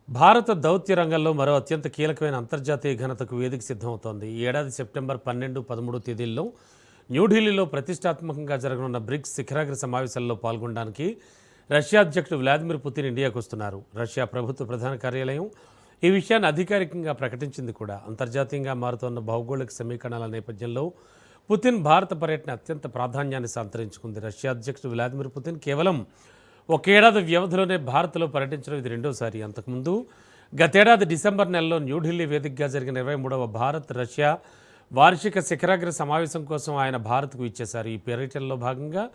భారత దౌత్య రంగంలో మరో అత్యంత కీలకమైన అంతర్జాతీయ ఘనతకు వేదిక సిద్ధమవుతోంది. ఈ ఏడాది సెప్టెంబర్ 12, 13 తేదీల్లో న్యూఢిల్లీలో ప్రతిష్టాత్మకంగా జరగనున్న బ్రిక్స్ శిఖరాగ్ర సమావేశాల్లో పాల్గొనడానికి రష్యా అధ్యక్షుడు వ్లాదిమిర్ పుతిన్ ఇండియాకు వస్తున్నారు. రష్యా ప్రభుత్వ ప్రధాన కార్యాలయం ఈ విషయాన్ని అధికారికంగా ప్రకటించింది కూడా. అంతర్జాతీయంగా మారుతోన్న భౌగోళిక సమీకరణాల నేపథ్యంలో పుతిన్ భారత పర్యటన అత్యంత ప్రాధాన్యాన్ని సంతరించుకుంది. రష్యా అధ్యక్షుడు వ్లాదిమిర్ పుతిన్ కేవలం ఒకేడాది వ్యవధిలోనే భారత్లో పర్యటించడం ఇది రెండోసారి. అంతకుముందు గతేడాది డిసెంబర్ నెలలో న్యూఢిల్లీ వేదికగా జరిగిన 23వ భారత్ రష్యా వార్షిక శిఖరాగ్ర సమావేశం కోసం ఆయన భారత్కు ఇచ్చేశారు. ఈ పర్యటనలో భాగంగా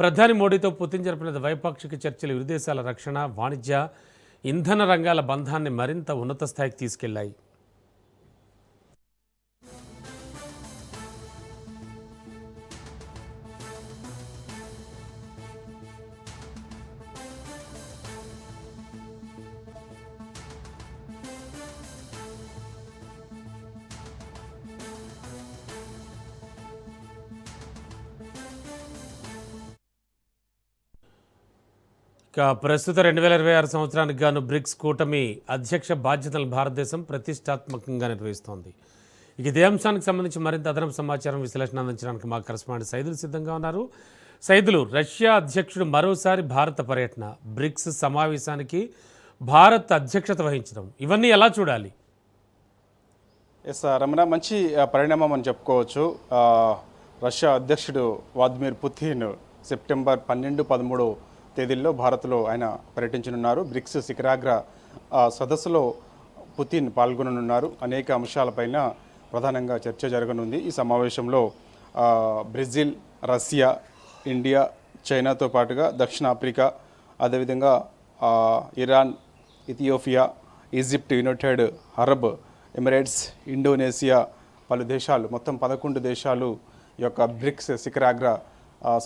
ప్రధాని మోడీతో పుతిన్ జరిపిన ద్వైపాక్షిక చర్చలు ఇరు దేశాల రక్షణ, వాణిజ్య, ఇంధన రంగాల బంధాన్ని మరింత ఉన్నత స్థాయికి తీసుకెళ్లాయి. ప్రస్తుత 2026 సంవత్సరానికి గాను బ్రిక్స్ కూటమి అధ్యక్ష బాధ్యతలను భారతదేశం ప్రతిష్టాత్మకంగా నిర్వహిస్తోంది. ఇదే అంశానికి సంబంధించి మరింత అదనపు సమాచారం, విశ్లేషణ అందించడానికి మా కరెస్పాండెంట్ సైదులు సిద్ధంగా ఉన్నారు. సైదులు, రష్యా అధ్యక్షుడు మరోసారి భారత పర్యటన, బ్రిక్స్ సమావేశానికి భారత్ అధ్యక్షత వహించడం, ఇవన్నీ ఎలా చూడాలి? ఎస్ రమణ, మంచి పరిణామం అని చెప్పుకోవచ్చు. రష్యా అధ్యక్షుడు వ్లాదిమిర్ పుతిన్ సెప్టెంబర్ 12, 13 తేదీల్లో భారత్లో ఆయన పర్యటించనున్నారు. బ్రిక్స్ శిఖరాగ్ర సదస్సులో పుతిన్ పాల్గొననున్నారు. అనేక అంశాలపైన ప్రధానంగా చర్చ జరగనుంది. ఈ సమావేశంలో బ్రెజిల్, రష్యా, ఇండియా, చైనాతో పాటుగా దక్షిణాఫ్రికా, అదేవిధంగా Iran, Ethiopia, Egypt, United Arab Emirates, Indonesia, పలు దేశాలు, మొత్తం 11 దేశాలు ఈ యొక్క బ్రిక్స్ శిఖరాగ్ర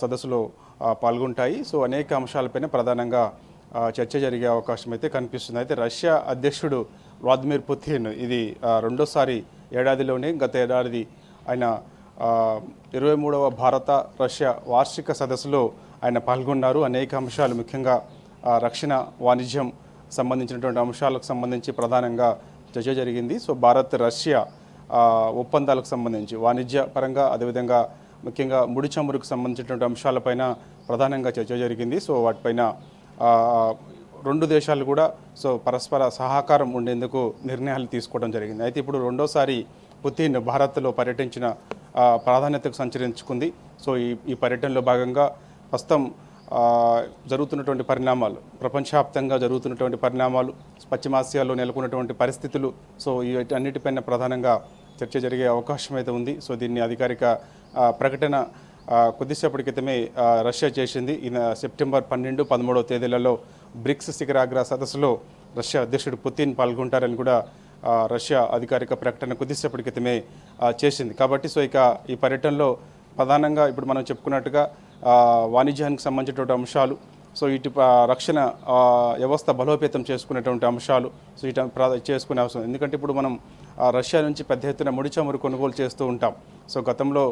సదస్సులో పాల్గొంటాయి. సో అనేక అంశాలపైన ప్రధానంగా చర్చ జరిగే అవకాశం అయితే కనిపిస్తుంది. అయితే రష్యా అధ్యక్షుడు వ్లాదిమిర్ పుతిన్ ఇది రెండోసారి ఏడాదిలోనే, గత ఏడాది ఆయన 23వ భారత రష్యా వార్షిక సదస్సులో ఆయన పాల్గొన్నారు. అనేక అంశాలు, ముఖ్యంగా రక్షణ, వాణిజ్యం సంబంధించినటువంటి అంశాలకు సంబంధించి ప్రధానంగా చర్చ జరిగింది. సో భారత్ రష్యా ఒప్పందాలకు సంబంధించి వాణిజ్య పరంగా, అదేవిధంగా ముఖ్యంగా ముడి చమురుకు సంబంధించినటువంటి అంశాలపైన ప్రధానంగా చర్చ జరిగింది. సో వాటిపైన రెండు దేశాలు కూడా పరస్పర సహకారం ఉండేందుకు నిర్ణయాలు తీసుకోవడం జరిగింది. అయితే ఇప్పుడు రెండోసారి పుతిన్ భారత్లో పర్యటించిన ప్రాధాన్యతకు సంచరించుకుంది. సో ఈ పర్యటనలో భాగంగా ప్రస్తుతం జరుగుతున్నటువంటి పరిణామాలు, ప్రపంచవ్యాప్తంగా జరుగుతున్నటువంటి పరిణామాలు, పశ్చిమాసియాలో నెలకొన్నటువంటి పరిస్థితులు, సో వీటన్నిటిపైన ప్రధానంగా చర్చ జరిగే అవకాశం అయితే ఉంది. సో దీన్ని అధికారిక ప్రకటన కొద్దిసేపటి క్రితమే రష్యా చేసింది. సెప్టెంబర్ 12, 13 తేదీలలో బ్రిక్స్ శిఖరాగ్ర సదస్సులో రష్యా అధ్యక్షుడు పుతిన్ పాల్గొంటారని కూడా రష్యా అధికారిక ప్రకటన కొద్దిసేపటి క్రితమే చేసింది. కాబట్టి ఇక ఈ పర్యటనలో ప్రధానంగా ఇప్పుడు మనం చెప్పుకున్నట్టుగా వాణిజ్యానికి సంబంధించినటువంటి అంశాలు, సో ఇటు రక్షణ వ్యవస్థ బలోపేతం చేసుకునేటువంటి అంశాలు, సో ఇటు చేసుకునే అవసరం. ఎందుకంటే ఇప్పుడు మనం రష్యా నుంచి పెద్ద ఎత్తున ముడి చమురు కొనుగోలు చేస్తూ ఉంటాం. సో గతంలో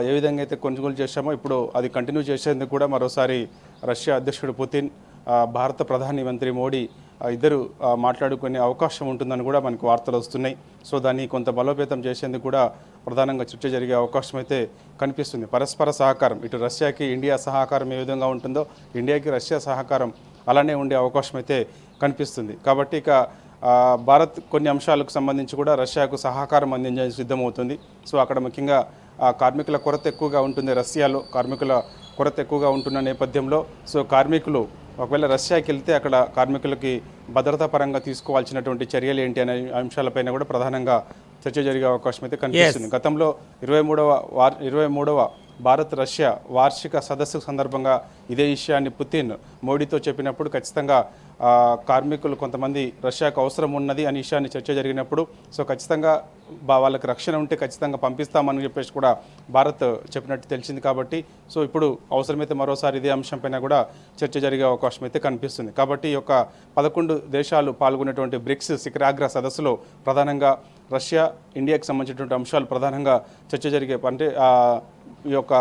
ఏ విధంగా అయితే కొనుగోలు చేశామో ఇప్పుడు అది కంటిన్యూ చేసేందుకు కూడా మరోసారి రష్యా అధ్యక్షుడు పుతిన్, భారత ప్రధాని మంత్రి మోడీ ఇద్దరు మాట్లాడుకునే అవకాశం ఉంటుందని కూడా మనకు వార్తలు వస్తున్నాయి. సో దాన్ని కొంత బలోపేతం చేసేందుకు కూడా ప్రధానంగా చర్చ జరిగే అవకాశం అయితే కనిపిస్తుంది. పరస్పర సహకారం, ఇటు రష్యాకి ఇండియా సహకారం ఏ విధంగా ఉంటుందో ఇండియాకి రష్యా సహకారం అలానే ఉండే అవకాశం అయితే కనిపిస్తుంది. కాబట్టి భారత్ కొన్ని అంశాలకు సంబంధించి కూడా రష్యాకు సహకారం అందించడానికి సిద్ధమవుతుంది. సో అక్కడ ముఖ్యంగా కార్మికుల కొరత ఎక్కువగా ఉంటుంది. రష్యాలో కార్మికుల కొరత ఎక్కువగా ఉంటున్న నేపథ్యంలో సో కార్మికులు ఒకవేళ రష్యాకి వెళ్తే అక్కడ కార్మికులకి భద్రతా పరంగా తీసుకోవాల్సినటువంటి చర్యలు ఏంటి అనే అంశాలపైన కూడా ప్రధానంగా చర్చ జరిగే అవకాశం అయితే కనిపిస్తుంది. గతంలో 23వ భారత్ రష్యా వార్షిక సదస్సు సందర్భంగా ఇదే విషయాన్ని పుతిన్ మోడీతో చెప్పినప్పుడు ఖచ్చితంగా కార్మికులు కొంతమంది రష్యాకు అవసరం ఉన్నది అనే విషయాన్ని చర్చ జరిగినప్పుడు సో ఖచ్చితంగా వాళ్ళకి రక్షణ ఉంటే ఖచ్చితంగా పంపిస్తామని చెప్పేసి కూడా భారత్ చెప్పినట్టు తెలిసింది. కాబట్టి సో ఇప్పుడు అవసరమైతే మరోసారి ఇదే అంశంపైన కూడా చర్చ జరిగే అవకాశం అయితే కనిపిస్తుంది. కాబట్టి ఈ యొక్క 11 దేశాలు పాల్గొనేటువంటి బ్రిక్స్ శిఖరాగ్ర సదస్సులో ప్రధానంగా రష్యా, ఇండియాకి సంబంధించినటువంటి అంశాలు ప్రధానంగా చర్చ జరిగే, అంటే ఈ యొక్క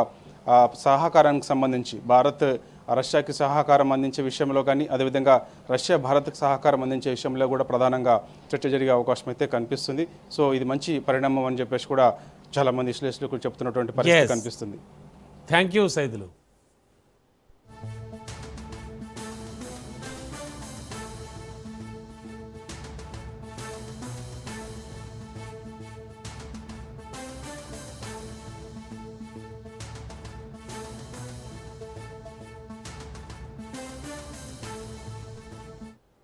సహకారానికి సంబంధించి భారత్ రష్యాకి సహకారం అందించే విషయంలో కానీ అదేవిధంగా రష్యా భారత్కి సహకారం అందించే విషయంలో కూడా ప్రధానంగా చర్చ జరిగే అవకాశం అయితే కనిపిస్తుంది. సో ఇది మంచి పరిణామం అని చెప్పేసి కూడా చాలామంది విశ్లేషకులు చెప్తున్నటువంటి పరిస్థితి Yes. కనిపిస్తుంది. Thank you Saidulu.